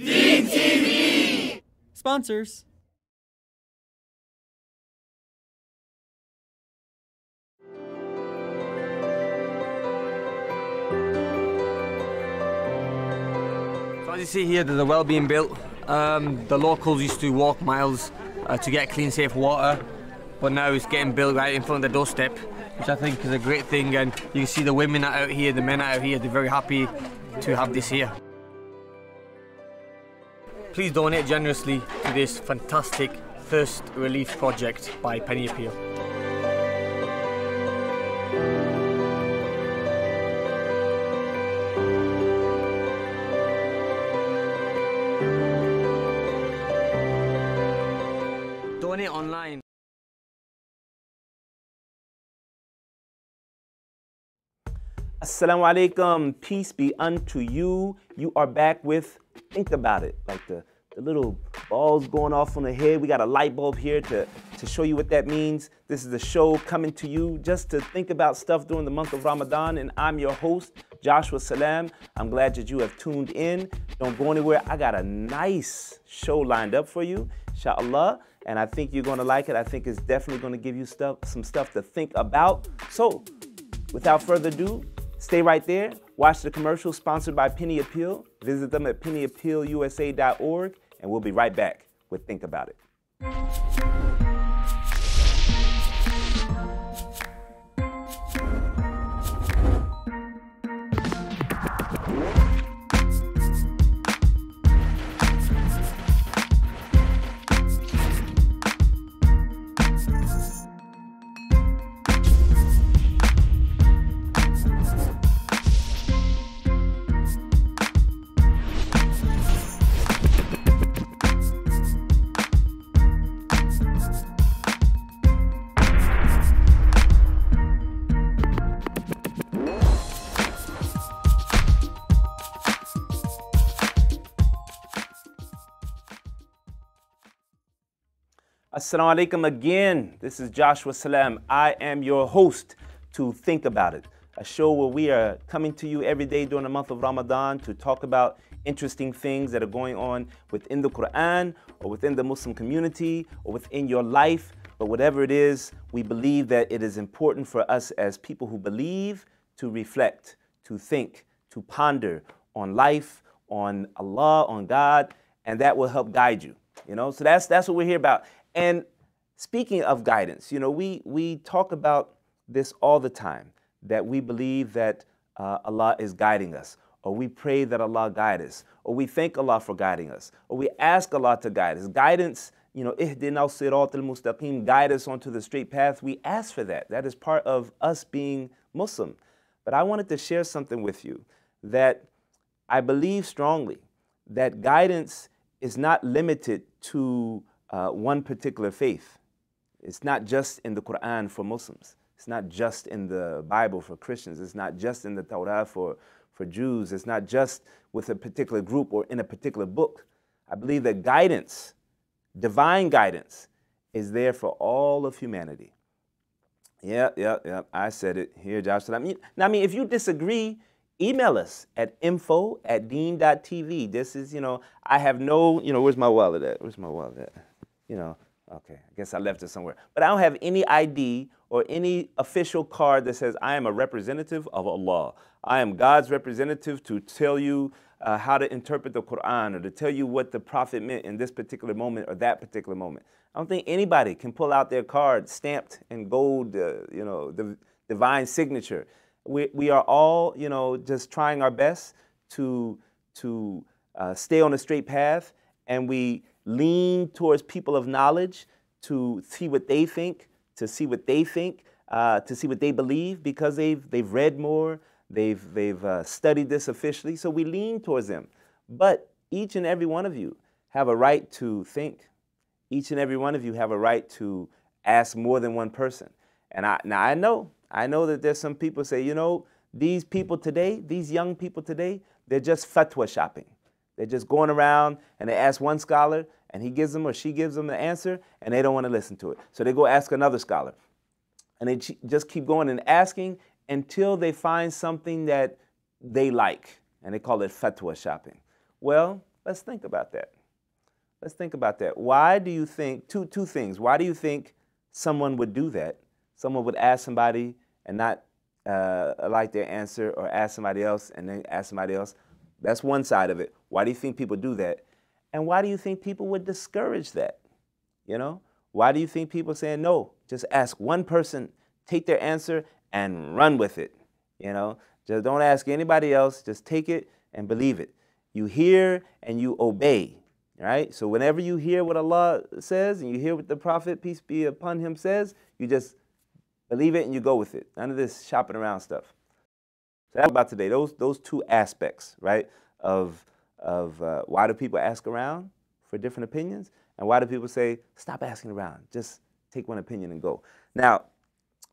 Deen TV! Sponsors. So as you see here, there's a well being built. The locals used to walk miles to get clean, safe water, but now it's getting built right in front of the doorstep, which I think is a great thing. And you can see the women are out here, the men are out here, they're very happy to have this here. Please donate generously to this fantastic thirst relief project by Penny Appeal. Donate online. Assalamu alaikum, peace be unto you. You are back with Think About It, like the little balls going off on the head. We got a light bulb here to show you what that means. This is the show coming to you just to think about stuff during the month of Ramadan, and I'm your host, Joshua Salaam. I'm glad that you have tuned in. Don't go anywhere. I got a nice show lined up for you, inshallah, and I think you're gonna like it. I think it's definitely gonna give you some stuff to think about. So, without further ado, stay right there. Watch the commercial sponsored by Penny Appeal. Visit them at pennyappealusa.org, and we'll be right back with Think About It. Assalamu alaikum again. This is Joshua Salaam. I am your host to Think About It, a show where we are coming to you every day during the month of Ramadan to talk about interesting things that are going on within the Quran or within the Muslim community or within your life. But whatever it is, we believe that it is important for us as people who believe to reflect, to think, to ponder on life, on Allah, on God, and that will help guide you. So that's what we're here about. And speaking of guidance, we talk about this all the time, that we believe that Allah is guiding us, or we pray that Allah guide us, or we thank Allah for guiding us, or we ask Allah to guide us. Guidance, ihdina siratal mustaqim, guide us onto the straight path. We ask for that. That is part of us being Muslim. But I wanted to share something with you that I believe strongly that guidance is not limited to one particular faith. It's not just in the Quran for Muslims. It's not just in the Bible for Christians. It's not just in the Torah for Jews. It's not just with a particular group or in a particular book. I believe that guidance, divine guidance, is there for all of humanity. Yeah, I said it here, Josh. Now, if you disagree, email us at info@deen.tv. This is, I have no, where's my wallet at? Okay, I guess I left it somewhere. But I don't have any ID or any official card that says I am a representative of Allah. I am God's representative to tell you how to interpret the Quran or to tell you what the Prophet meant in this particular moment or that particular moment. I don't think anybody can pull out their card stamped in gold, the divine signature. We are all, just trying our best to stay on the straight path, and we lean towards people of knowledge to see what they think, to see what they believe, because they've read more, they've studied this officially, so we lean towards them. But each and every one of you have a right to think. Each and every one of you have a right to ask more than one person. And I know that there's some people say, these people today, these young people today, they're just fatwa shopping. They're just going around and they ask one scholar and he gives them or she gives them the answer and they don't want to listen to it. So they go ask another scholar. And they just keep going and asking until they find something that they like. And they call it fatwa shopping. Well, Let's think about that. Let's think about that. Why do you think, two things, why do you think someone would do that? Someone would ask somebody and not like their answer, or ask somebody else and then ask somebody else? That's one side of it. Why do you think people do that? And why do you think people would discourage that? You know, why do you think people saying, no, just ask one person, take their answer and run with it? You know, just don't ask anybody else, just take it and believe it. You hear and you obey, right? So whenever you hear what Allah says and you hear what the Prophet, peace be upon him, says, you just believe it and you go with it. None of this shopping around stuff. So that's about today, those two aspects, right, of why do people ask around for different opinions, and why do people say, stop asking around, just take one opinion and go. Now,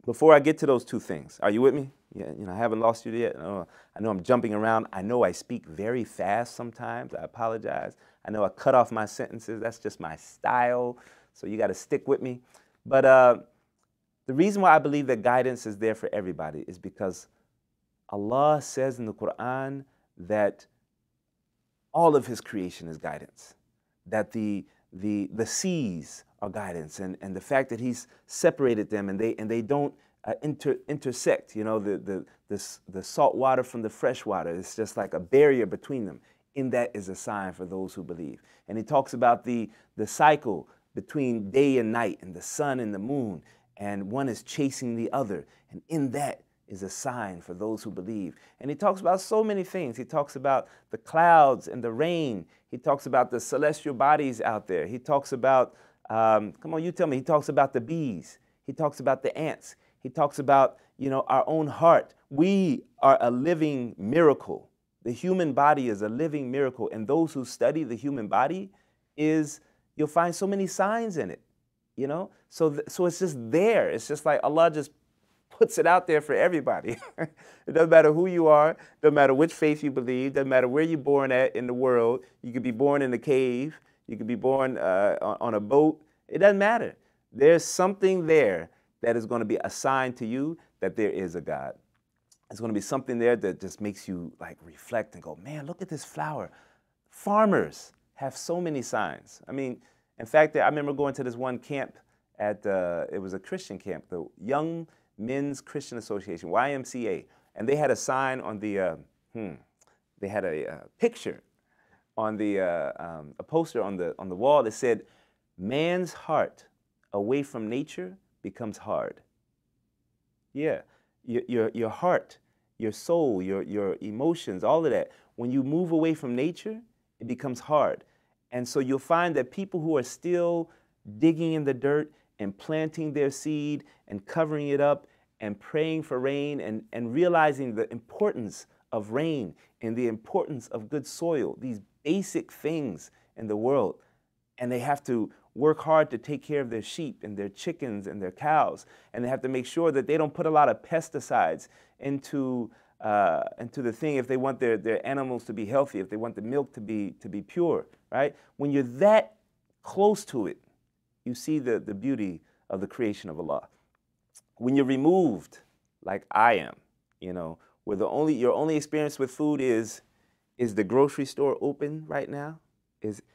before I get to those two things, are you with me? Yeah, you know, I haven't lost you yet. I know I'm jumping around. I know I speak very fast sometimes. I apologize. I know I cut off my sentences. That's just my style, so you got to stick with me. But the reason why I believe that guidance is there for everybody is because Allah says in the Quran that all of his creation is guidance, that the seas are guidance, and the fact that he's separated them and they don't intersect, you know, the salt water from the fresh water. It's just like a barrier between them. In that is a sign for those who believe. And he talks about the cycle between day and night and the sun and the moon, and one is chasing the other, and in that is a sign for those who believe. And he talks about so many things. He talks about the clouds and the rain. He talks about the celestial bodies out there. He talks about, come on, you tell me, he talks about the bees. He talks about the ants. He talks about, you know, our own heart. We are a living miracle. The human body is a living miracle. And those who study the human body, you'll find so many signs in it, you know? So it's just there. It's just like Allah just puts it out there for everybody. It doesn't matter who you are, doesn't matter which faith you believe, doesn't matter where you're born at in the world. You could be born in a cave, you could be born on a boat. It doesn't matter. There's something there that is going to be a sign to you that there is a God. It's going to be something there that just makes you like reflect and go, man, look at this flower. Farmers have so many signs. I mean, in fact, I remember going to this one camp it was a Christian camp, the Young Men's Christian Association, YMCA, and they had a sign on the, they had a picture on the, a poster on the wall that said, man's heart away from nature becomes hard. Yeah, your heart, your soul, your emotions, all of that, when you move away from nature, it becomes hard. And so you'll find that people who are still digging in the dirt and planting their seed and covering it up and praying for rain and realizing the importance of rain and the importance of good soil, these basic things in the world. And they have to work hard to take care of their sheep and their chickens and their cows. And they have to make sure that they don't put a lot of pesticides into the thing if they want their animals to be healthy, if they want the milk to be pure, right? When you're that close to it, you see the beauty of the creation of Allah. When you're removed, like I am, you know, where your only experience with food is the grocery store open right now?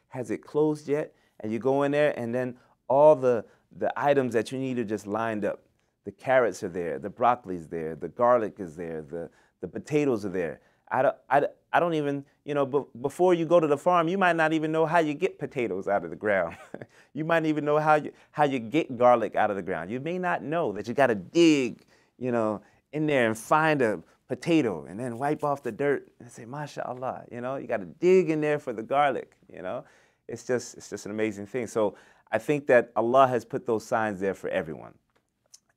Has it closed yet? And you go in there and then all the items that you need are just lined up. The carrots are there, the broccoli's there, the garlic is there, the potatoes are there. I don't even, you know, before you go to the farm, you might not even know how you get potatoes out of the ground. You might even know how you get garlic out of the ground. You may not know that you got to dig, you know, in there and find a potato and then wipe off the dirt and say, MashaAllah, you know, you got to dig in there for the garlic, you know. It's just an amazing thing. So I think that Allah has put those signs there for everyone.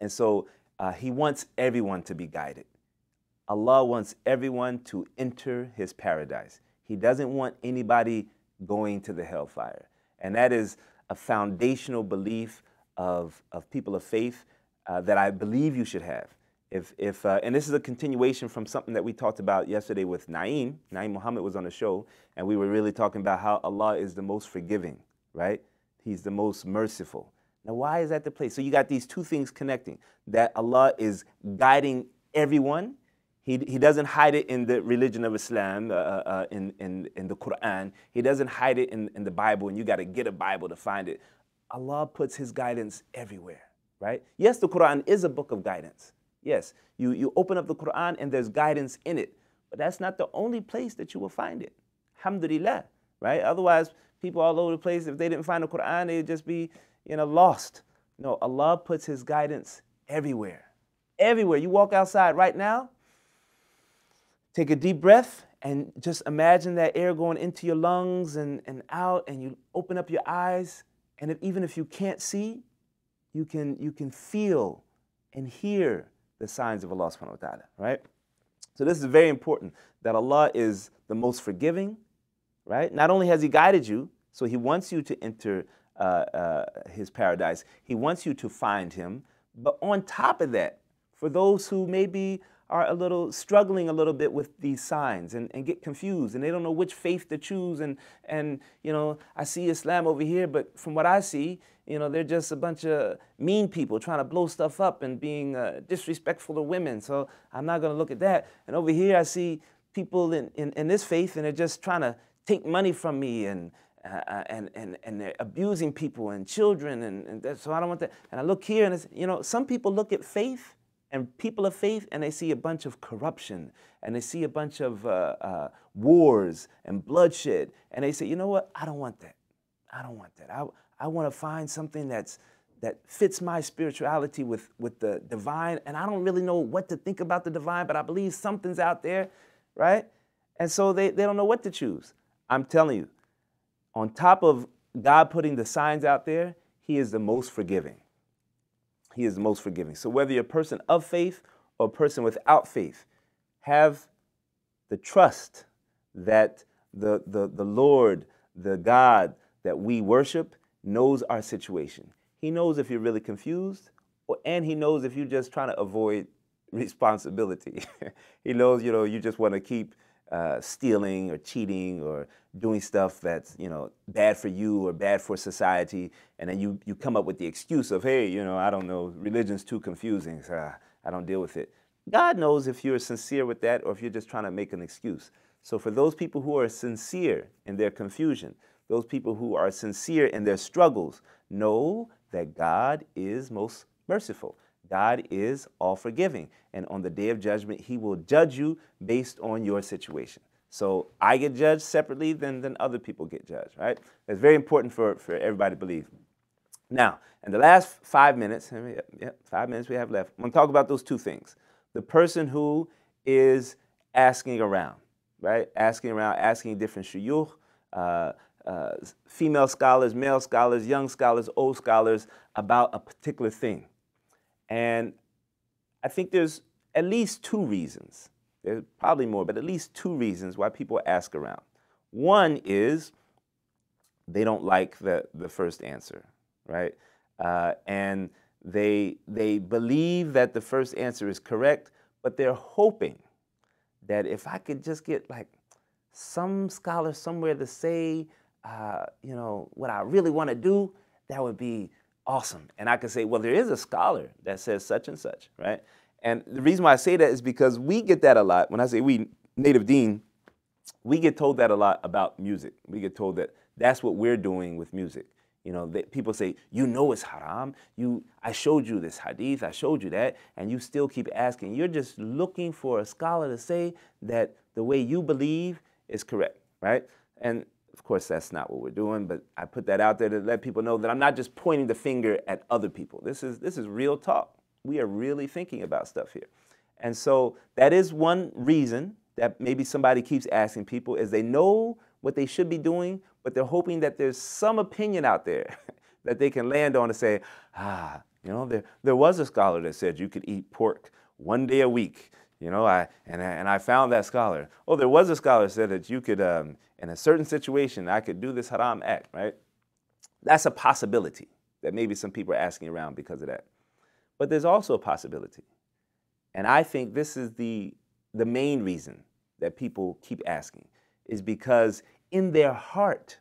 And so he wants everyone to be guided. Allah wants everyone to enter his paradise. He doesn't want anybody going to the hellfire. And that is a foundational belief of people of faith that I believe you should have. And this is a continuation from something that we talked about yesterday with Naeem. Naeem Muhammad was on the show, and we were really talking about how Allah is the most forgiving, right? He's the most merciful. Now, why is that the place? So you got these two things connecting, that Allah is guiding everyone. He doesn't hide it in the religion of Islam, in the Quran. He doesn't hide it in the Bible, and you got to get a Bible to find it. Allah puts His guidance everywhere, right? Yes, the Quran is a book of guidance. Yes, you open up the Quran and there's guidance in it, but that's not the only place that you will find it. Alhamdulillah, right? Otherwise, people all over the place, if they didn't find the Quran, they'd just be, lost. No, Allah puts His guidance everywhere. Everywhere. You walk outside right now, take a deep breath and just imagine that air going into your lungs and out, and you open up your eyes, and even if you can't see, you can feel and hear the signs of Allah subhanahu wa ta'ala, right? So this is very important, that Allah is the most forgiving, right? Not only has He guided you, so He wants you to enter His paradise, He wants you to find Him, but on top of that, for those who maybe are struggling a little bit with these signs and get confused and they don't know which faith to choose, and I see Islam over here, but from what I see, they're just a bunch of mean people trying to blow stuff up and being disrespectful to women, so I'm not going to look at that. And over here I see people in this faith and they're just trying to take money from me and they're abusing people and children, and so I don't want that. And I look here and it's, some people look at faith and people of faith, and they see a bunch of corruption, and they see a bunch of wars and bloodshed, and they say, you know what? I don't want that. I don't want that. I want to find something that fits my spirituality with the divine, and I don't really know what to think about the divine, but I believe something's out there, right? And so they don't know what to choose. I'm telling you, on top of God putting the signs out there, He is the most forgiving. He is the most forgiving. So whether you're a person of faith or a person without faith, have the trust that the Lord, the God that we worship, knows our situation. He knows if you're really confused, and He knows if you're just trying to avoid responsibility. He knows, you just want to keep stealing or cheating or doing stuff that's, bad for you or bad for society, and then you come up with the excuse of, hey, I don't know, religion's too confusing, so I don't deal with it. God knows if you're sincere with that or if you're just trying to make an excuse. So for those people who are sincere in their confusion, those people who are sincere in their struggles, know that God is most merciful. God is all forgiving, and on the day of judgment, He will judge you based on your situation. So I get judged separately than other people get judged, right? It's very important for everybody to believe. Now, in the last 5 minutes, 5 minutes we have left, I'm going to talk about those two things. The person who is asking around, right? Asking around, asking different shuyukh, female scholars, male scholars, young scholars, old scholars about a particular thing. And I think there's at least two reasons. There's probably more, but at least two reasons why people ask around. One is they don't like the first answer, right? And they believe that the first answer is correct, but they're hoping that if I could just get like some scholar somewhere to say, what I really want to do, that would be awesome. And I could say, well, there is a scholar that says such and such, right? And the reason why I say that is because we get that a lot. When I say we, Native Deen, we get told that a lot about music. We get told that that's what we're doing with music. People say, it's haram. I showed you this hadith, I showed you that, and you still keep asking. You're just looking for a scholar to say that the way you believe is correct, right? And of course, that's not what we're doing, but I put that out there to let people know that I'm not just pointing the finger at other people. This is real talk. We are really thinking about stuff here. And so that is one reason that maybe somebody keeps asking people, is they know what they should be doing, but they're hoping that there's some opinion out there that they can land on to say, there was a scholar that said you could eat pork 1 day a week. I found that scholar. Oh, there was a scholar that said that you could, in a certain situation, I could do this haram act, right? That's a possibility that maybe some people are asking around because of that. But there's also a possibility. And I think this is the main reason that people keep asking, is because in their heart,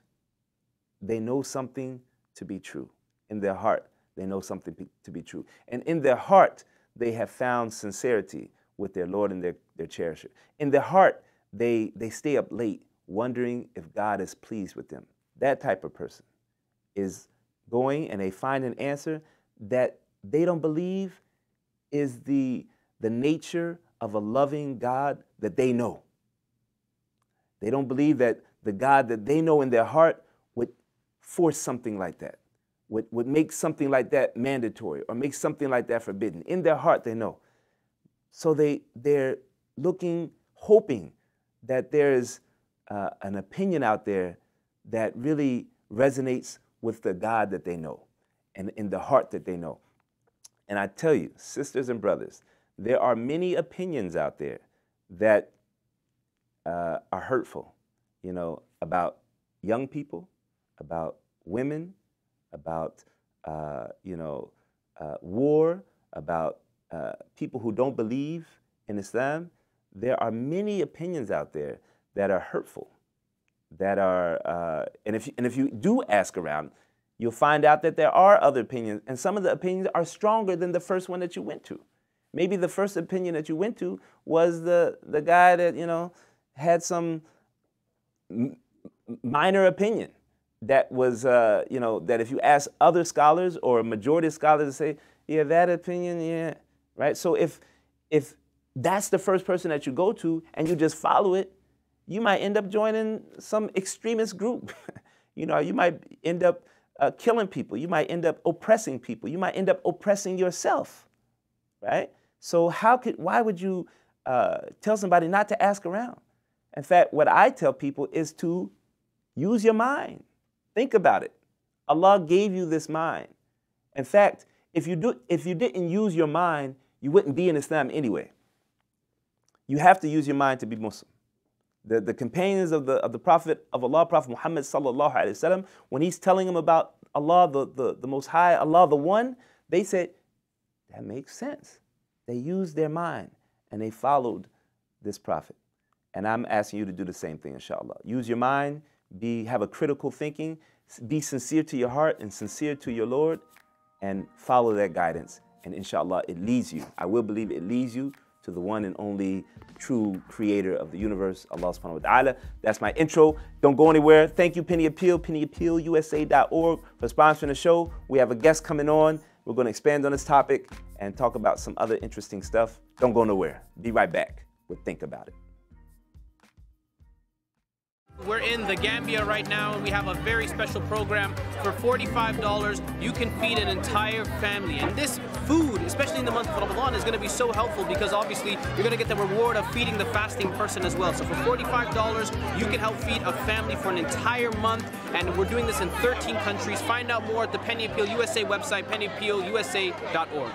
they know something to be true. In their heart, they know something to be true. And in their heart, they have found sincerity with their Lord and their cherisher. In their heart, they stay up late wondering if God is pleased with them. That type of person is going and they find an answer that they don't believe is the nature of a loving God that they know. They don't believe that the God that they know in their heart would force something like that, would make something like that mandatory or make something like that forbidden. In their heart, they know. So they're looking, hoping that there's an opinion out there that really resonates with the God that they know and in the heart that they know. And I tell you, sisters and brothers, there are many opinions out there that are hurtful, you know, about young people, about women, about, war, about people who don't believe in Islam. There are many opinions out there that are hurtful, that are, and if you do ask around, you'll find out that there are other opinions, and some of the opinions are stronger than the first one that you went to. Maybe the first opinion that you went to was the guy that, you know, had some minor opinion that was, that if you ask other scholars or a majority of scholars to say, yeah, that opinion, yeah, right? So if that's the first person that you go to and you just follow it, you might end up joining some extremist group. You know, you might end up killing people. You might end up oppressing people. You might end up oppressing yourself, right? So why would you tell somebody not to ask around? In fact, what I tell people is to use your mind. Think about it. Allah gave you this mind. In fact, if you didn't use your mind, you wouldn't be in Islam anyway. You have to use your mind to be Muslim. The companions of the Prophet of Allah, Prophet Muhammad sallallahu alaihi wasallam, when he's telling them about Allah, the Most High, Allah the One, they said, that makes sense. They used their mind and they followed this Prophet. And I'm asking you to do the same thing, inshallah. Use your mind, have a critical thinking, be sincere to your heart and sincere to your Lord, and follow that guidance. And inshallah, it leads you. I will believe it leads you to the one and only true creator of the universe, Allah subhanahu wa ta'ala. That's my intro. Don't go anywhere. Thank you, Penny Appeal, pennyappealusa.org for sponsoring the show. We have a guest coming on. We're going to expand on this topic and talk about some other interesting stuff. Don't go nowhere. Be right back with Think About It. We're in the Gambia right now, and we have a very special program. For $45, you can feed an entire family. And this food, especially in the month of Ramadan, is going to be so helpful because obviously you're going to get the reward of feeding the fasting person as well. So for $45, you can help feed a family for an entire month. And we're doing this in 13 countries. Find out more at the Penny Appeal USA website, pennyappealusa.org.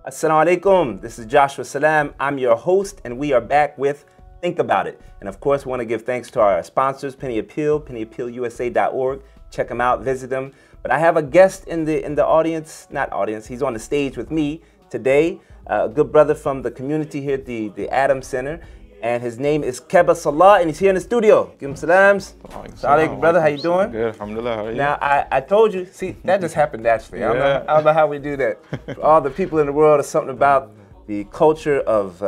Assalamu alaikum. This is Joshua Salaam. I'm your host, and we are back with Think About It. And of course, we want to give thanks to our sponsors, Penny Appeal, pennyappealusa.org. Check them out, visit them. But I have a guest in the audience, not audience, he's on the stage with me today, a good brother from the community here at the Adam Center. And his name is Kebbah Salah, and he's here in the studio. Give him salams. Assalamu brother, how you doing? Good, alhamdulillah, how are you? Now, I told you, see, that just happened naturally. I don't know how we do that. For all the people in the world, there's something about the culture of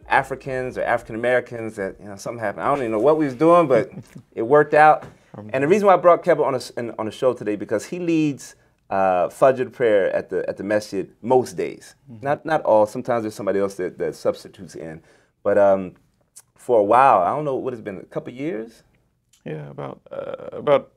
Africans or African Americans that, something happened. I don't even know what we was doing, but it worked out. And the reason why I brought Kebbah on the show today, because he leads Fajr prayer at the masjid most days. Not all, sometimes there's somebody else that substitutes in. But for a while, I don't know, what has been, a couple years? Yeah, about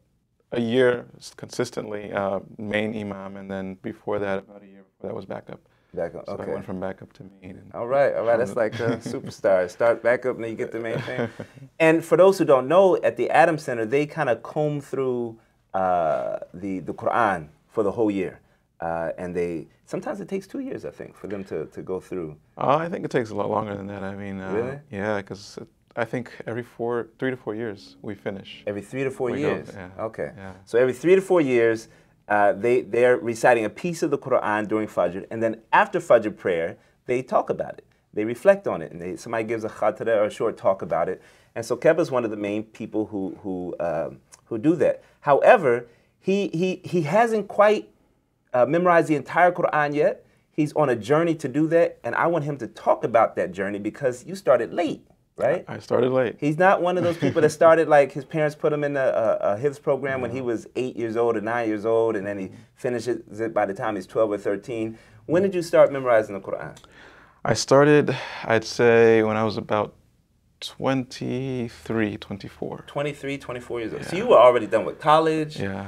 a year consistently, main imam, and then before that, about a year before that was backup. Backup, so okay. I went from backup to main. And all right, that's like a superstar. Start backup and then you get the main thing. And for those who don't know, at the Adam Center, they kind of comb through the Quran for the whole year. And sometimes it takes 2 years, I think, for them to go through. I think it takes a lot longer than that. I mean, really? Yeah, because I think every 3 to 4 years we finish. Every 3 to 4 years? Yeah. Okay. Yeah. So every 3 to 4 years, they're reciting a piece of the Quran during Fajr, and then after Fajr prayer, they talk about it. they reflect on it, and somebody gives a khatira or a short talk about it. And so Kebbah is one of the main people who do that. However, he hasn't quite memorized the entire Quran yet. He's on a journey to do that, and I want him to talk about that journey because you started late, right? I started late. He's not one of those people that started like his parents put him in a Hifz program when he was 8 years old or 9 years old, and then he finishes it by the time he's 12 or 13. When did you start memorizing the Quran? I started, I'd say, when I was about 23, 24. 23, 24 years old. Yeah. So you were already done with college. Yeah.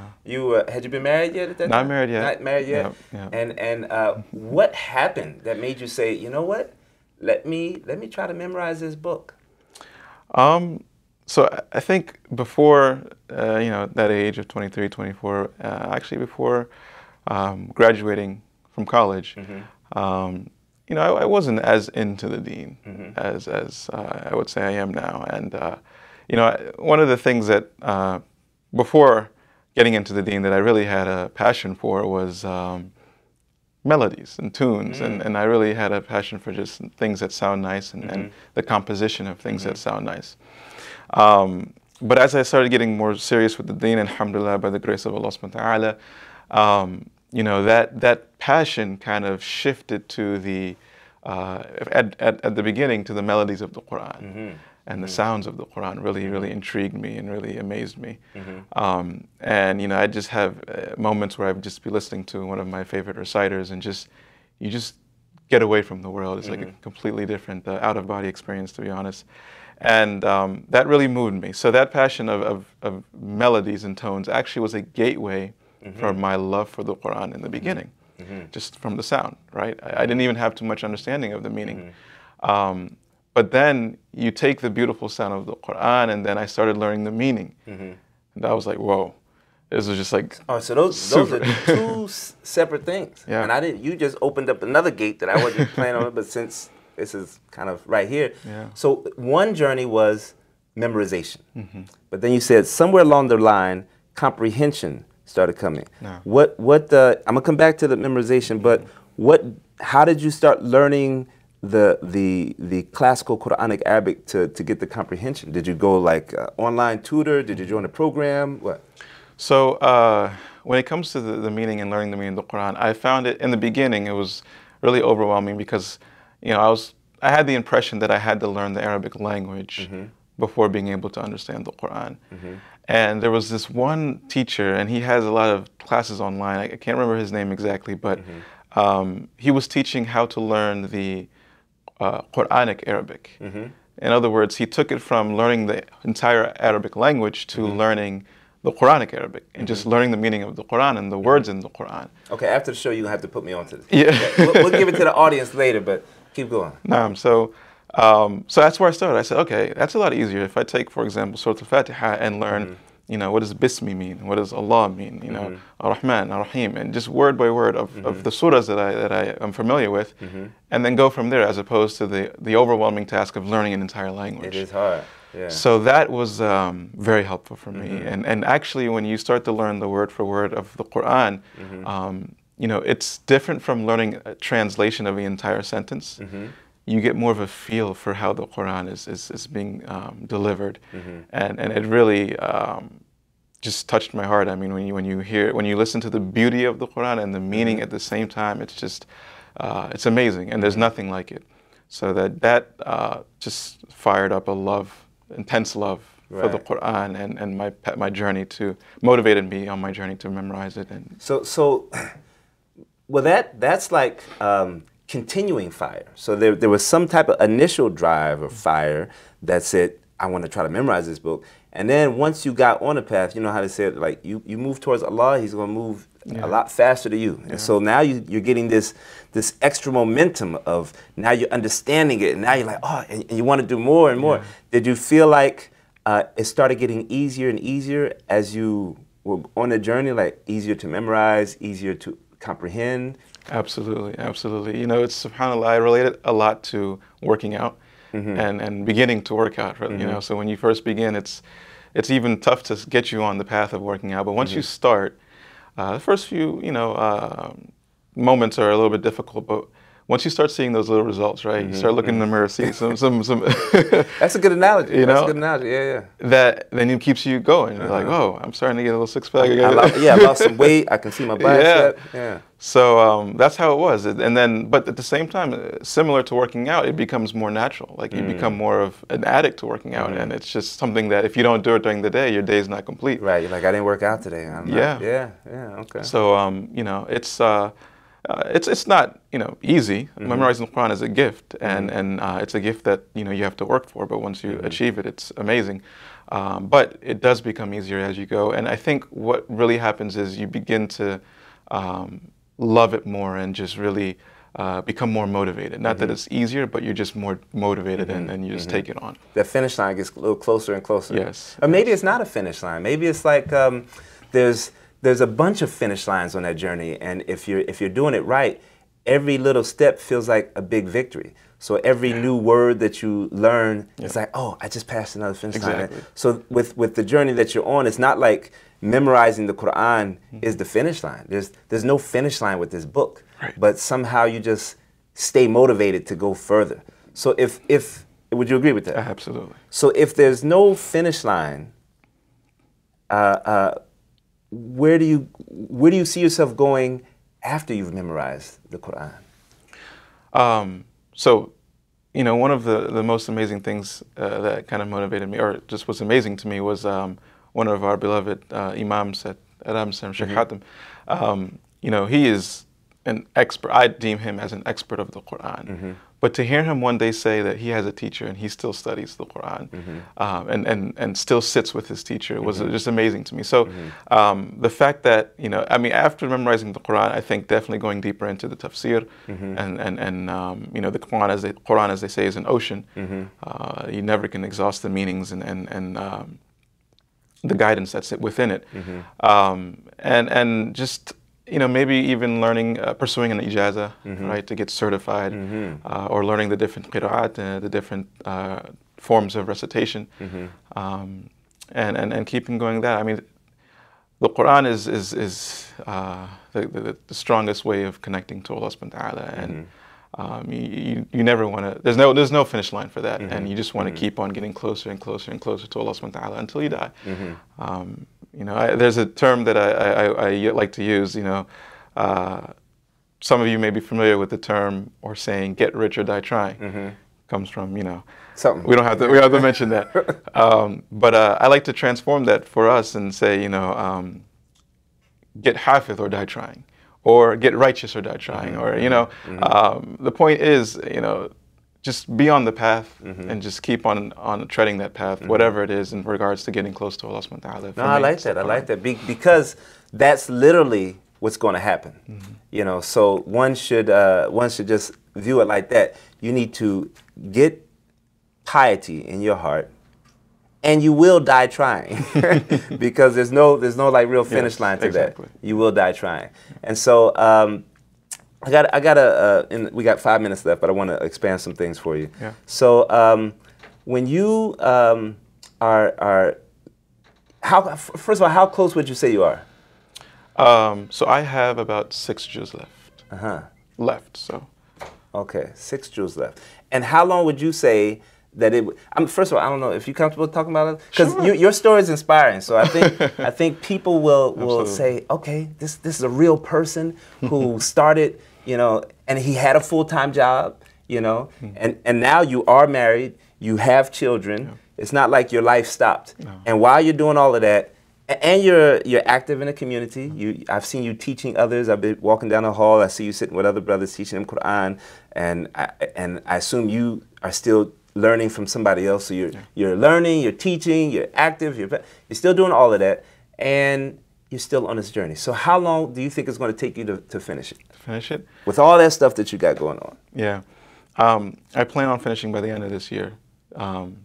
Had you been married yet at that time? Not married yet. Not married yet. Yep. And what happened that made you say, you know what? Let me try to memorize this book. So I think before that age of 23, 24, actually before graduating from college, I wasn't as into the Deen as I would say I am now. And one of the things that before getting into the Deen that I really had a passion for was melodies and tunes, and I really had a passion for just things that sound nice and the composition of things that sound nice. But as I started getting more serious with the Deen, alhamdulillah, by the grace of Allah subhanahu wa ta'ala, that passion kind of shifted to the, at the beginning, to the melodies of the Quran. And the sounds of the Quran really intrigued me and really amazed me. And I just have moments where I'd just be listening to one of my favorite reciters, and you just get away from the world. It's like a completely different out-of-body experience, to be honest. And that really moved me. So that passion of melodies and tones actually was a gateway for my love for the Quran in the beginning, just from the sound, right? I didn't even have too much understanding of the meaning. But then you take the beautiful sound of the Quran, and then I started learning the meaning. And I was like, whoa, this was just like, oh, so those are two separate things. Yeah. And you just opened up another gate that I wasn't planning on, but since this is kind of right here. Yeah. So one journey was memorization. But then you said somewhere along the line, comprehension started coming. No. I'm gonna come back to the memorization, but how did you start learning the classical Quranic Arabic to get the comprehension? Did you go like online tutor? Did you join a program? What? So when it comes to the meaning and learning the meaning of the Quran, I found it in the beginning, it was really overwhelming because I had the impression that I had to learn the Arabic language before being able to understand the Quran. And there was this one teacher, and he has a lot of classes online. I can't remember his name exactly, but he was teaching how to learn the Quranic Arabic. In other words, he took it from learning the entire Arabic language to learning the Quranic Arabic and just learning the meaning of the Quran and the words in the Quran. Okay, after the show, you're going to have to put me on to this. Yeah. Okay, we'll give it to the audience later, but keep going. So that's where I started. I said, okay, that's a lot easier. If I take, for example, Surah Al-Fatiha and learn, what does Bismi mean? What does Allah mean? Ar-Rahman, Ar-Rahim, and just word by word of the surahs that I am familiar with, and then go from there, as opposed to the overwhelming task of learning an entire language. It is hard. Yeah. So that was very helpful for me. And actually, when you start to learn the word for word of the Quran, it's different from learning a translation of the entire sentence. You get more of a feel for how the Quran is being delivered, and it really just touched my heart. I mean, when you listen to the beauty of the Quran and the meaning at the same time, it's just it's amazing, and there's nothing like it. So that just fired up a intense love for the Quran, and my journey motivated me on my journey to memorize it. And well, that's like continuing fire. So there was some type of initial drive or fire that said, I want to try to memorize this book. And then once you got on the path, you know how they said, like you move towards Allah, He's going to move a lot faster to you. And so now you're getting this extra momentum of now you're understanding it, and now you're like, oh, and you want to do more and more. Did you feel like it started getting easier and easier as you were on the journey, like easier to memorize, easier to comprehend? Absolutely, absolutely. It's subhanAllah, I relate it a lot to working out and beginning to work out. So when you first begin, it's even tough to get you on the path of working out. But once you start, the first few moments are a little bit difficult. But once you start seeing those little results, right? You start looking in the mirror, see some. That's a good analogy. You know, that's a good analogy. Yeah. That then it keeps you going. You're like, oh, I'm starting to get a little six-pack again. I lost some weight. I can see my bicep. Yeah. So that's how it was. And then, but at the same time, similar to working out, it becomes more natural. Like you become more of an addict to working out, and it's just something that if you don't do it during the day, your day is not complete. Right. You're like, I didn't work out today. Yeah. Okay. So you know, it's not, you know, easy. Memorizing the Quran is a gift, and it's a gift that, you know, you have to work for. But once you achieve it, it's amazing. But it does become easier as you go. And I think what really happens is you begin to love it more and just really become more motivated. Not that it's easier, but you're just more motivated and you just take it on. The finish line gets a little closer and closer. Yes. Or maybe it's not a finish line. Maybe it's like there's a bunch of finish lines on that journey, and if you're doing it right, every little step feels like a big victory. So every new word that you learn, it's like, oh, I just passed another finish line. So with the journey that you're on, it's not like memorizing the Quran is the finish line. There's no finish line with this book, but somehow you just stay motivated to go further. So if would you agree with that? Absolutely. So if there's no finish line, where do you see yourself going after you've memorized the Quran? So, you know, one of the most amazing things that kind of motivated me, or just was amazing to me, was one of our beloved imams at Amsterdam, Sheikh Hatem. You know, he is an expert. I deem him as an expert of the Quran. But to hear him one day say that he has a teacher and he still studies the Quran and still sits with his teacher was just amazing to me. So the fact that, you know, I mean, after memorizing the Quran, I think definitely going deeper into the tafsir and you know, the Quran, as they say, is an ocean. You never can exhaust the meanings and the guidance that's within it. And just, you know, maybe even learning, pursuing an ijazah, right, to get certified, or learning the different qira'at, the different forms of recitation, and keeping going that. I mean, the Quran is the strongest way of connecting to Allah subhanahu wa ta'ala, and you never want to, there's no finish line for that, and you just want to keep on getting closer and closer and closer to Allah subhanahu wa ta'ala until you die. You know, there's a term that I like to use, you know, some of you may be familiar with the term or saying, get rich or die trying. Comes from, you know, something. We don't have to mention that. But I like to transform that for us and say, you know, get hafiz or die trying, or get righteous or die trying, or, you know, the point is, you know, just be on the path and just keep on treading that path, whatever it is in regards to getting close to Allah subhanahu wa ta'ala. No, I like that. I like that because that's literally what's going to happen. You know, so one should just view it like that. You need to get piety in your heart, and you will die trying, because there's no like real finish line to that. You will die trying, and so. we got 5 minutes left, but I want to expand some things for you. Yeah. So when you first of all, how close would you say you are? So I have about 6 juz left. Left, so. Okay, 6 juz left. And how long would you say that it would? First of all, I don't know if you're comfortable talking about it, because your story is inspiring. So I think people will say, okay, this is a real person who started, you know, and he had a full-time job, you know, and now you are married, you have children. Yeah. It's not like your life stopped. No. And while you're doing all of that, and you're active in the community. I've seen you teaching others. I've been walking down the hall. I see you sitting with other brothers teaching them Quran, and I assume you are still learning from somebody else. So you're learning, you're teaching, you're active, you're still doing all of that, and you're still on this journey. So how long do you think it's going to take you to finish it? Finish it? With all that stuff that you got going on. Yeah. I plan on finishing by the end of this year. Wow.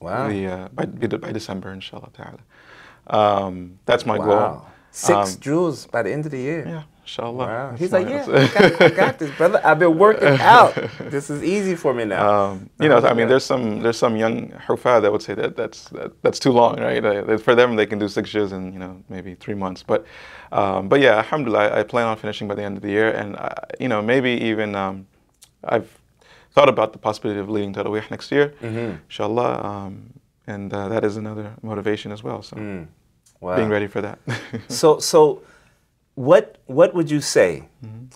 By December, inshallah ta'ala. That's my goal. 6 jewels by the end of the year. Yeah, inshallah. Wow. He's like, I got this, brother. I've been working out. This is easy for me now. You know, I mean, there's some young huffaz that would say that's too long, right? For them, they can do 6 juz in, you know, maybe 3 months. But yeah, alhamdulillah, I plan on finishing by the end of the year, and you know, maybe even I've thought about the possibility of leading Tarawih next year, inshallah, and that is another motivation as well. So Wow. being ready for that. So what would you say?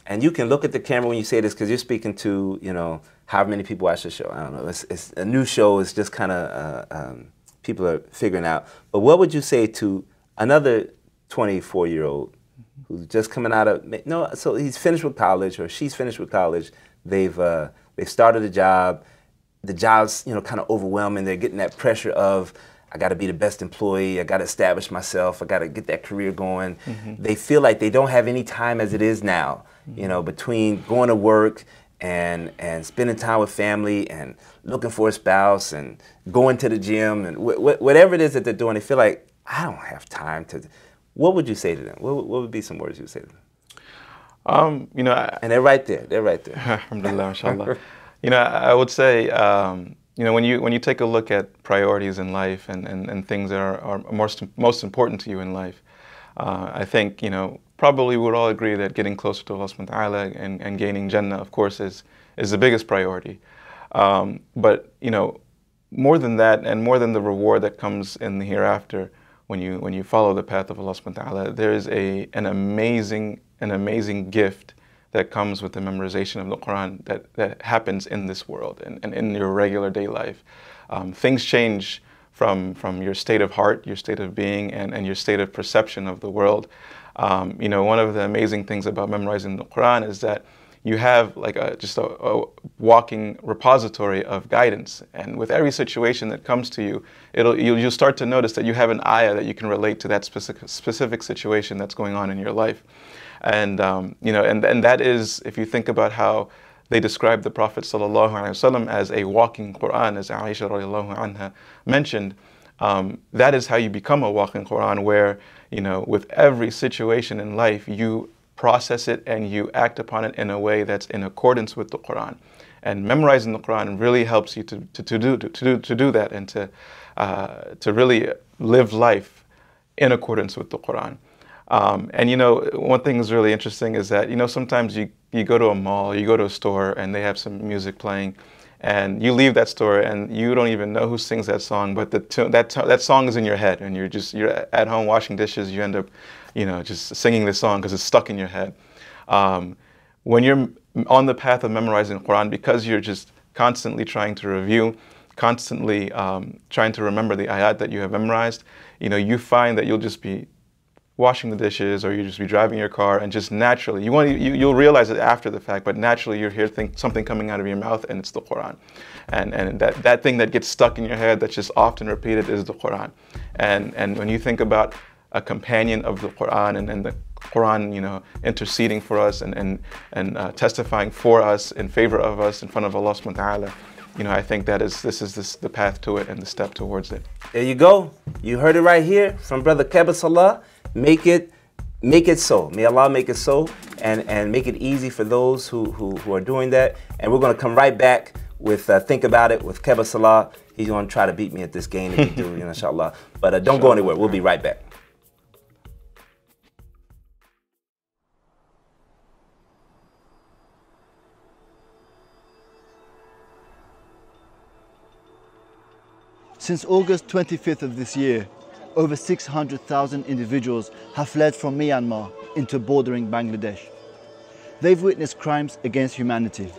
And you can look at the camera when you say this, because you're speaking to, you know, how many people watch the show. I don't know. It's a new show. It's just kind of people are figuring out. But what would you say to another 24-year-old who's just coming out of so he's finished with college, or she's finished with college. They've started a job. The job's, you know, kind of overwhelming. They're getting that pressure of, I got to be the best employee. I got to establish myself. I got to get that career going. They feel like they don't have any time as it is now, you know, between going to work and spending time with family and looking for a spouse and going to the gym and whatever it is that they're doing. They feel like, I don't have time to. What would you say to them? What would be some words you would say to them? You know, and they're right there. They're right there. Alhamdulillah, inshallah. You know, I would say, you know, when you take a look at priorities in life and things that are most important to you in life, I think, you know, probably we would all agree that getting closer to Allah subhanahu wa ta'ala and gaining Jannah, of course, is the biggest priority. But, you know, more than that, and more than the reward that comes in the hereafter, when you follow the path of Allah subhanahu wa ta'ala, there is an amazing gift that comes with the memorization of the Quran that happens in this world and in your regular day life. Things change from your state of heart, your state of being, and your state of perception of the world. You know, one of the amazing things about memorizing the Quran is that you have like just a walking repository of guidance, and with every situation that comes to you, you'll start to notice that you have an ayah that you can relate to that specific situation that's going on in your life. And you know, and that is, if you think about how they describe the Prophet ﷺ as a walking Quran, as Aisha radiallahu anha mentioned, that is how you become a walking Quran, where, you know, with every situation in life, you process it and you act upon it in a way that's in accordance with the Quran. And memorizing the Quran really helps you to do that, and to really live life in accordance with the Quran. And you know, one thing that's really interesting is that, you know, sometimes you go to a mall, you go to a store, and they have some music playing, and you leave that store and you don't even know who sings that song, but that song is in your head, and you're at home washing dishes, you end up, you know, just singing this song because it's stuck in your head. When you're on the path of memorizing the Quran, because you're just constantly trying to review, constantly trying to remember the ayat that you have memorized, you know, you find that you'll just be washing the dishes, or you just be driving your car, and just naturally, you'll realize it after the fact, but naturally you'll hear something coming out of your mouth, and it's the Quran. And that thing that gets stuck in your head that's just often repeated is the Quran. And when you think about a companion of the Quran, and the Quran, you know, interceding for us and testifying for us, in favor of us, in front of Allah subhanahu wa ta'ala, you know, I think this is the path to it and the step towards it. There you go. You heard it right here from Brother Kebbah Salah. Make it so. May Allah make it so, and make it easy for those who are doing that. And we're going to come right back with Think About It with Kebbah Salah. He's going to try to beat me at this game if he do, you know, inshallah. But don't go anywhere. We'll be right back. Since August 25th of this year, over 600,000 individuals have fled from Myanmar into bordering Bangladesh. They've witnessed crimes against humanity.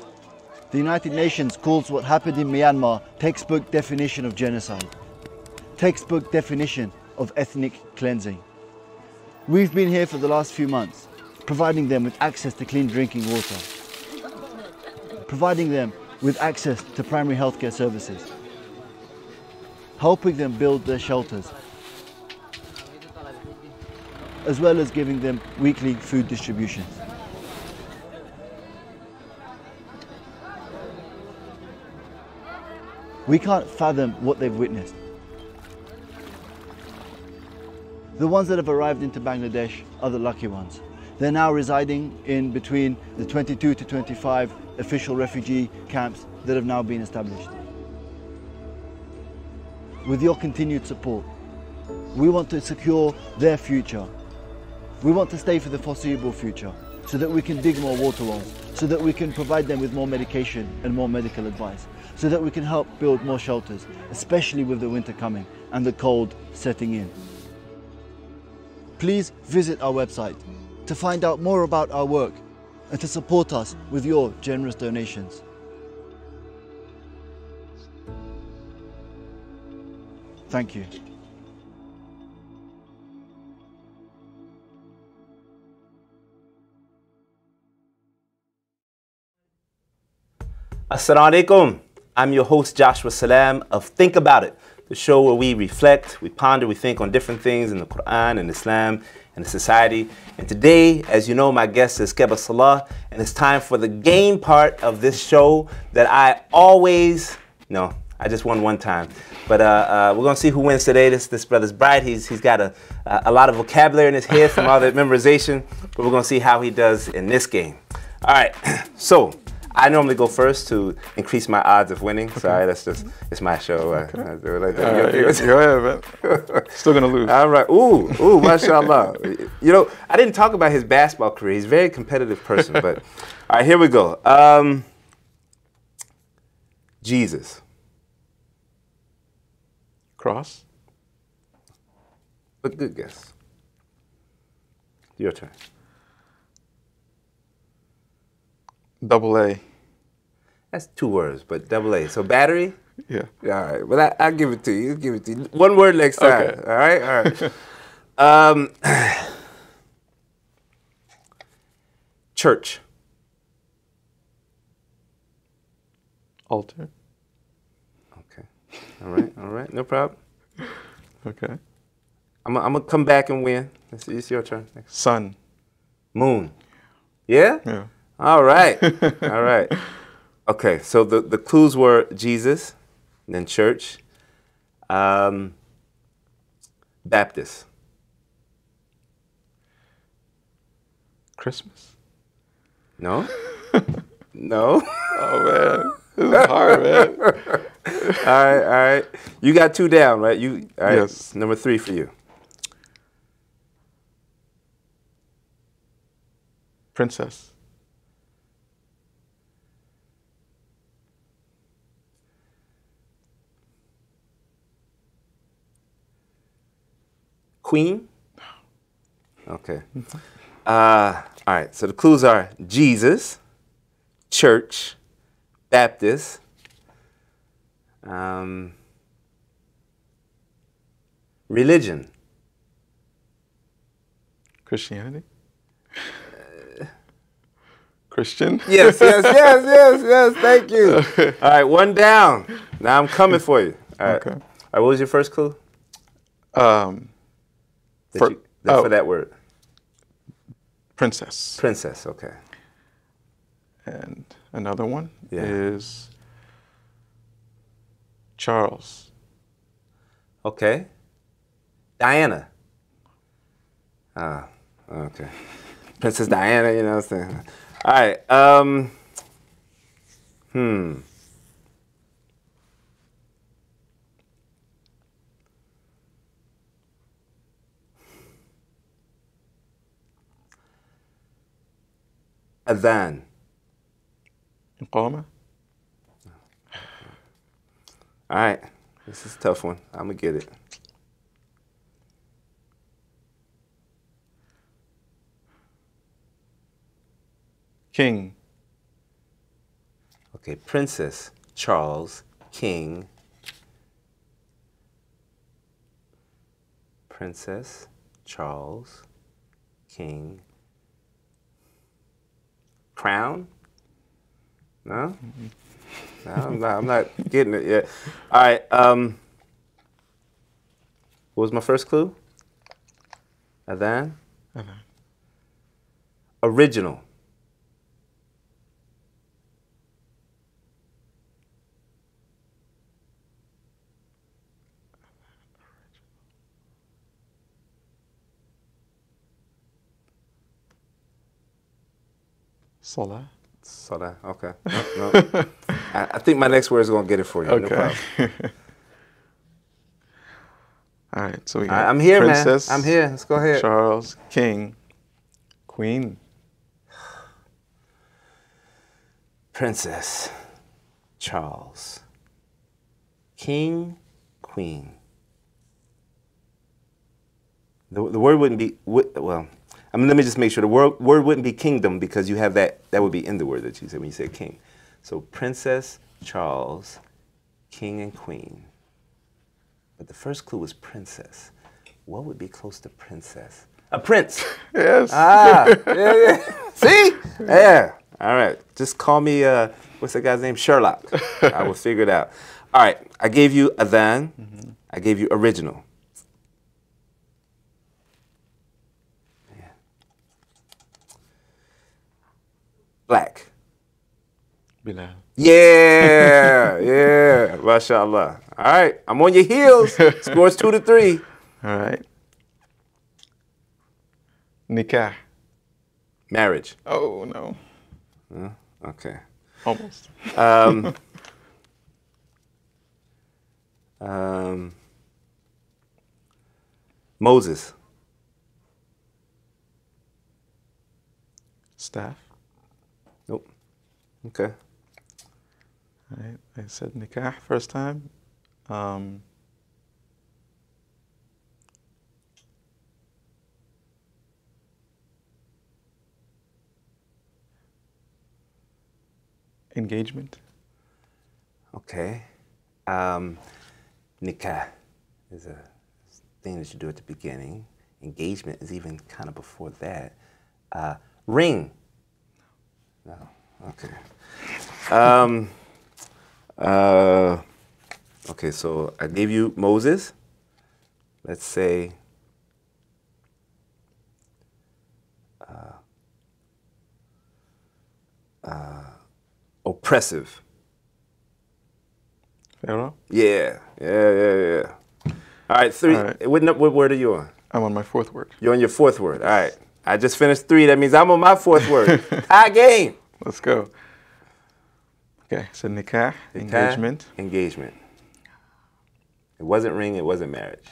The United Nations calls what happened in Myanmar textbook definition of genocide, textbook definition of ethnic cleansing. We've been here for the last few months, providing them with access to clean drinking water, providing them with access to primary healthcare services, helping them build their shelters, as well as giving them weekly food distributions. We can't fathom what they've witnessed. The ones that have arrived into Bangladesh are the lucky ones. They're now residing in between the 22 to 25 official refugee camps that have now been established. With your continued support, we want to secure their future. We want to stay for the foreseeable future. so that we can dig more water wells, so that we can provide them with more medication and more medical advice, so that we can help build more shelters, especially with the winter coming and the cold setting in. Please visit our website to find out more about our work and to support us with your generous donations. Thank you. Assalamu alaikum. I'm your host Joshua Salaam of Think About It, the show where we reflect, we ponder, we think on different things in the Quran and Islam and the society. And today, as you know, my guest is Kebbah Salah, and it's time for the game part of this show that I always, no, I just won one time. But we're gonna see who wins today. This brother's bright. He's got a lot of vocabulary in his head from all that memorization, but we're gonna see how he does in this game. All right, so I normally go first to increase my odds of winning. Okay. Sorry, that's just, it's my show. Okay. I do it like that. Go ahead, man. Still gonna lose. All right, ooh, mashallah. You know, I didn't talk about his basketball career. He's a very competitive person, but all right, here we go. Jesus. Cross. But good guess. Your turn. Double A. That's 2 words, but double A. So battery? Yeah. All right. Well, I'll give it to you. Give it to you. 1 word next time. Okay. All right. All right. Church. Altar. Okay. All right. No problem. Okay. I'm gonna come back and win. It's your turn. Next. Sun. Moon. Yeah? Yeah. All right. All right. Okay, so the clues were Jesus, then church, Baptist. Christmas. No? No? Oh, man. This is hard, man. All right. You got 2 down, right? All right. Yes. Number 3 for you. Princess. Queen? Okay. All right, so the clues are Jesus, church, Baptist, religion. Christianity? Christian? Yes, thank you. All right, 1 down. Now I'm coming for you. All right. Okay. All right, what was your first clue? For that word. Princess. Princess, okay. And another one is Charles. Okay. Diana. Okay. Princess Diana, you know what I'm saying? All right. Adhan. Iqama. All right. This is a tough one. I'm going to get it. King. Okay. Princess, Charles, King. Princess, Charles, King. Crown? No? No, I'm not getting it yet. All right. What was my first clue? Adhan? Adhan. Original. Salah. Salah. Okay. No. I think my next word is going to get it for you. Okay. No problem. All right. So we got I'm here, Princess, man. I'm here. Let's go ahead. Charles, King, Queen. Princess, Charles, King, Queen. The word wouldn't be, well, I mean, let me just make sure the word wouldn't be kingdom because you have that would be in the word that you said when you said king. So Princess, Charles, King, and Queen. But the first clue was princess. What would be close to princess? A prince. Yes. Ah, yeah. See? Yeah. All right. Just call me, what's that guy's name? Sherlock. I will figure it out. All right. I gave you adhan. I gave you original. Yeah. Black. Bilal. Yeah. Yeah. MashaAllah. All right. I'm on your heels. Scores 2-3. All right. Nikah. Marriage. Oh, no. Okay. Almost. Moses. Staff. Nope. Okay. All right. I said nikah first time. Engagement. Okay. Nikah is a thing that you do at the beginning. Engagement is even kind of before that. Ring. No. Okay. Okay, so I gave you Moses. Let's say oppressive. Pharaoh. Yeah. All right, 3. All right. What word are you on? I'm on my fourth word. You're on your 4th word. All right. I just finished 3. That means I'm on my 4th word. Tie game. Let's go. Okay, so nikah, engagement. Engagement. It wasn't ring, it wasn't marriage.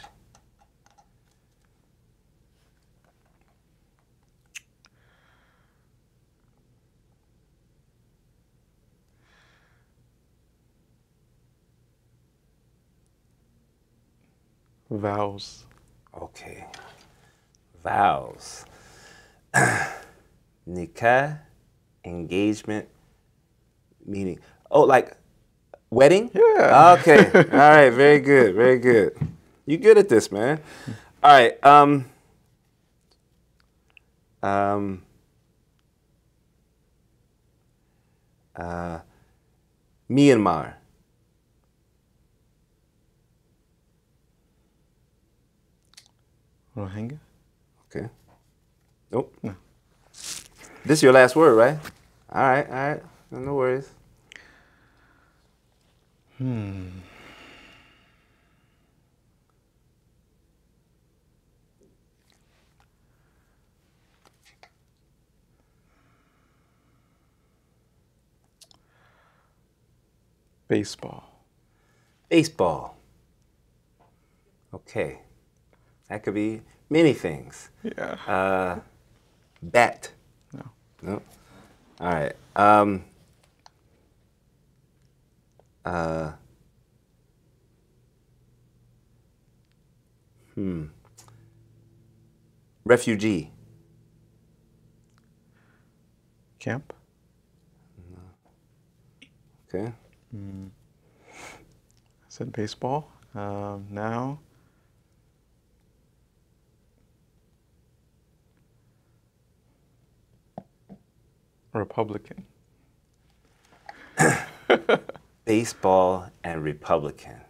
Vows. Okay. Vows. Nikah, engagement, meaning, oh, like wedding? Yeah. Okay. All right. Very good. Very good. You good at this, man. All right. Myanmar. Rohingya. Okay. Nope. No. This is your last word, right? All right. No worries. Baseball. Baseball. Okay. That could be many things. Yeah. Bat. No. No. All right. Refugee. Camp. Okay. I said baseball. Now. Republican. Baseball and Republican.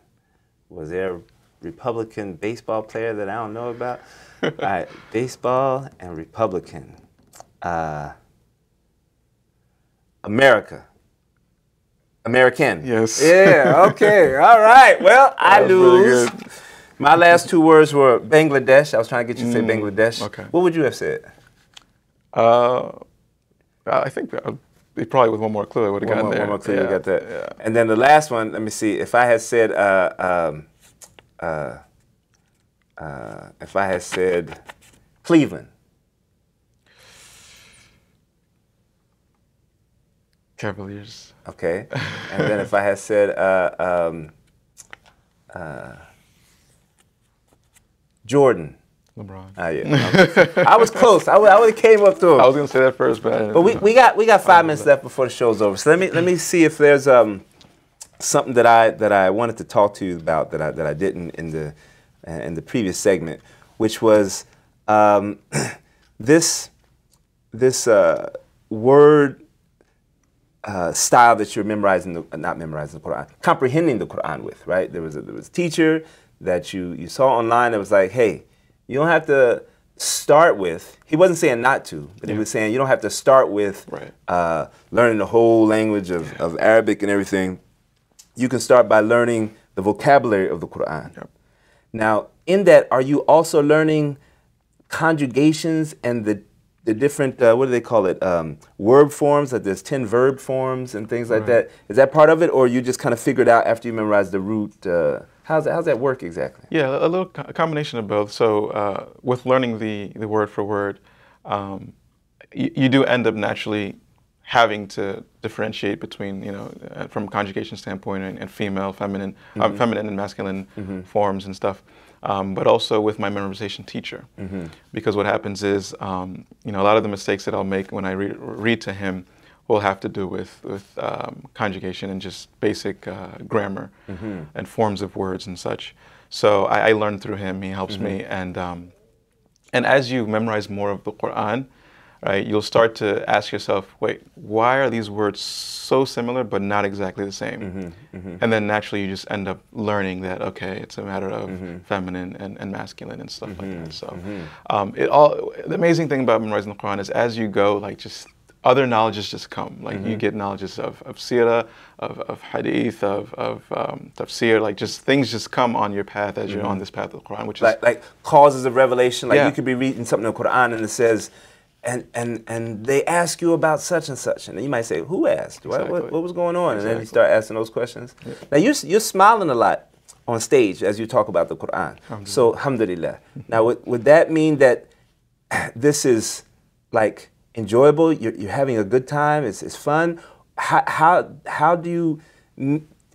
Was there a Republican baseball player that I don't know about? All right, baseball and Republican. America. American. Yes. Yeah, okay, all right. Well, I lose. Pretty good. My last 2 words were Bangladesh. I was trying to get you to say Bangladesh. Okay. What would you have said? I think probably with one more clue I would have gotten there. One more clue, you got that. Yeah. And then the last one, let me see. If I had said, Cleveland. Cavaliers. Okay. And then if I had said Jordan. LeBron. Yeah. I was close. I would have came up to him. I was gonna say that first, but we got 5 minutes left before the show's over. So let me see if there's something that I wanted to talk to you about that I didn't in the previous segment, which was this word style that you're not memorizing the Quran, comprehending the Quran with, right? There was a teacher that you saw online that was like, hey, you don't have to start with, he wasn't saying not to, but he was saying you don't have to start with learning the whole language of Arabic and everything. You can start by learning the vocabulary of the Quran. Yep. Now, in that, are you also learning conjugations and the different, what do they call it, verb forms, that there's 10 verb forms and things like that? Is that part of it, or you just kind of figured out after you memorized the root? How's that work exactly? Yeah, a little combination of both. So with learning the word for word, you do end up naturally having to differentiate between, from a conjugation standpoint and female, feminine, feminine and masculine forms and stuff. But also with my memorization teacher, because what happens is, a lot of the mistakes that I'll make when I read to him will have to do with conjugation and just basic grammar and forms of words and such. So I learn through him. He helps me, and as you memorize more of the Quran, right, you'll start to ask yourself, wait, why are these words so similar but not exactly the same? And then naturally you just end up learning that, okay, it's a matter of feminine and masculine and stuff like that. So the amazing thing about memorizing the Quran is as you go, like, just other knowledges just come. Like you get knowledges of seerah, of hadith, of tafsir, like just things just come on your path as you're on this path of the Quran, which is like causes of revelation. Like you could be reading something in the Quran and it says, and they ask you about such and such, and then you might say, who asked? Exactly. What was going on? And then you start asking those questions. Yeah. Now you're smiling a lot on stage as you talk about the Quran. So alhamdulillah. Now would that mean that this is like enjoyable? You're having a good time. It's fun. How do you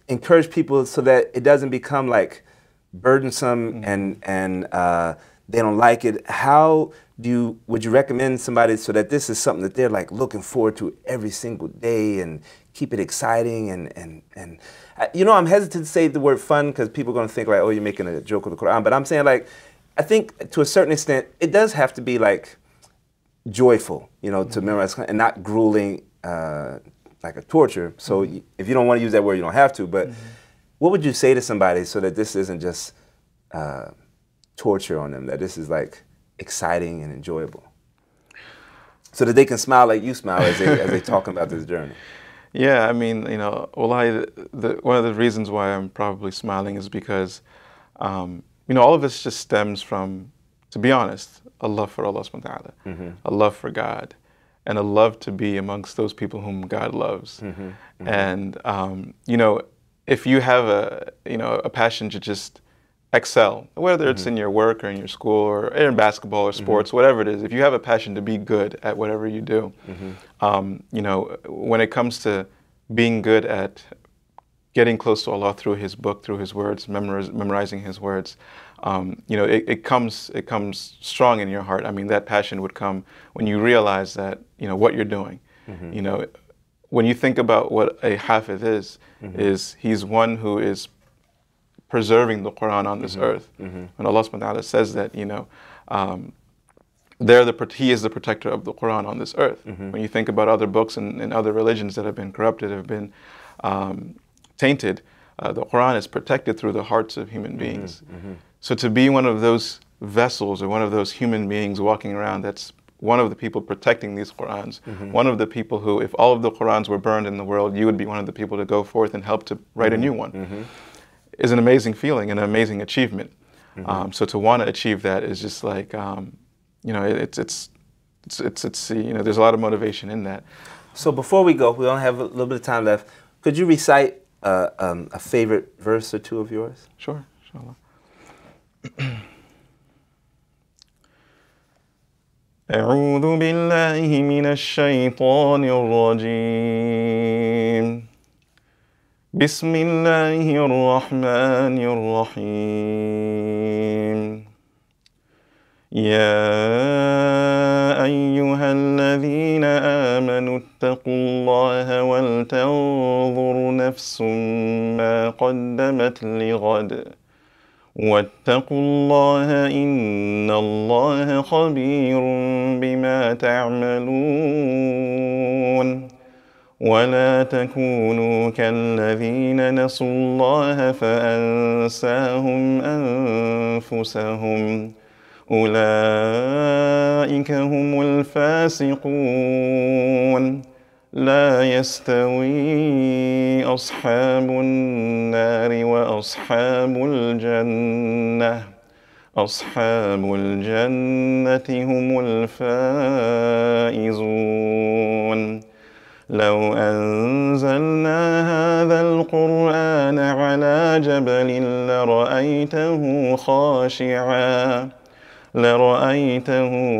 encourage people so that it doesn't become like burdensome and they don't like it? Would you recommend somebody so that this is something that they're like looking forward to every single day and keep it exciting and I'm hesitant to say the word fun because people are going to think like, oh, you're making a joke of the Quran, but I'm saying, like, I think to a certain extent it does have to be like joyful, to memorize and not grueling like a torture. So if you don't want to use that word, you don't have to, but what would you say to somebody so that this isn't just torture on them, that this is like exciting and enjoyable, so that they can smile like you smile as they talk about this journey? Yeah, I mean, wallahi, one of the reasons why I'm probably smiling is because, all of this just stems from, to be honest, a love for Allah subhanahu wa ta'ala, a love for God, and a love to be amongst those people whom God loves. And, if you have a passion to just excel, whether it's in your work or in your school or in basketball or sports, whatever it is, if you have a passion to be good at whatever you do, when it comes to being good at getting close to Allah through His book, through His words, memorizing His words, it comes strong in your heart. I mean, that passion would come when you realize that, what you're doing. When you think about what a hafiz is he's one who is preserving the Quran on this earth. When Allah subhanahu wa ta'ala says that, He is the protector of the Quran on this earth. When you think about other books and other religions that have been corrupted, have been tainted, the Quran is protected through the hearts of human beings. So to be one of those vessels or one of those human beings walking around that's one of the people protecting these Qurans, one of the people who, if all of the Qurans were burned in the world, you would be one of the people to go forth and help to write a new one, is an amazing feeling and an amazing achievement. So to want to achieve that is just like, there's a lot of motivation in that. So before we go, we only have a little bit of time left. Could you recite a favorite verse or two of yours? Sure, inshallah. أعوذ بالله من الشيطان الرجيم. بسم الله الرحمن الرحيم. يا أيها الذين آمنوا اتقوا الله ولتنظر نفس ما قدمت لغد واتقوا الله إن الله خبير بما تعملون ولا تكونوا كالذين نسوا الله فأنساهم أنفسهم أولئك هم الفاسقون لا يستوي أصحاب النار وأصحاب الجنة أصحاب الجنة هم الفائزون لو أنزلنا هذا القرآن على جبل لرأيته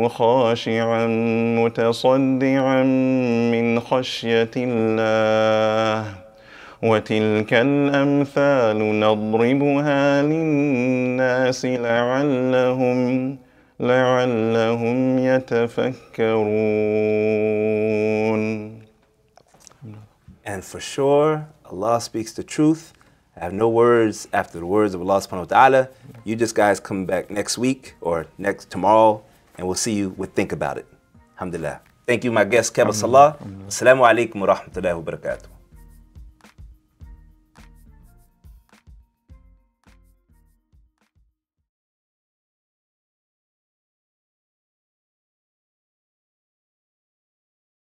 خاشعا متصدعا من خشية الله وتلك الأمثال نضربها للناس لعلهم يتفكرون. And for sure, Allah speaks the truth. I have no words after the words of Allah subhanahu wa ta'ala. You just guys come back next week or tomorrow, and we'll see you with Think About It. Alhamdulillah. Thank you, my guest, Kebbah Salah. Assalamu alaikum wa rahmatullahi wa barakatuh.